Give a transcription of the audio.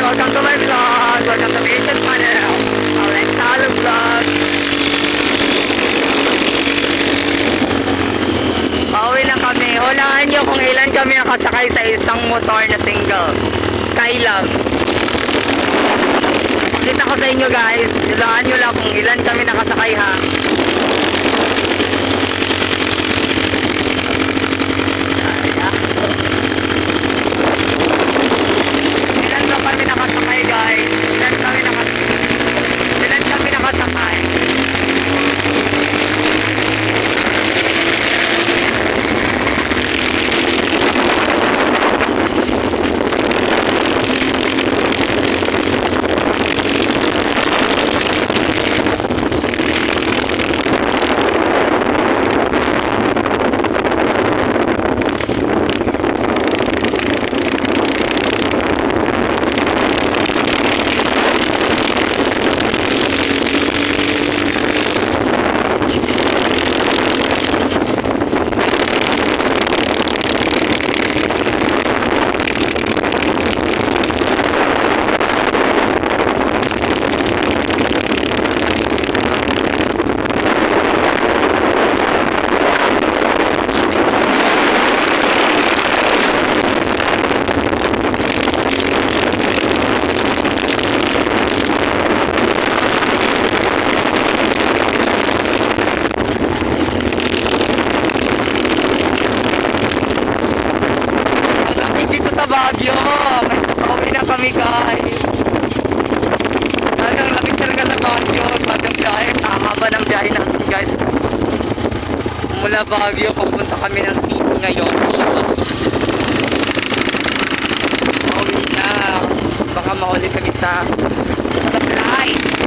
welcome to my vlog. Welcome to Vision Channel. Alex Halo Vlog. Pauwi na kami. Hulaan nyo kung ilan kami nakasakay sa isang motor na single. Skylab. Pakita ko sa inyo guys. Hulaan nyo lang kung ilan kami nakasakay ha. Baguio, may pauwi na kami guys. Talagang lapit talaga sa Baguio. Bagong biyahe, nakakaba ng biyahe natin guys. Mula Baguio, papunta kami ng city ngayon. Pauwi na. Baka mahuli kami sa flight.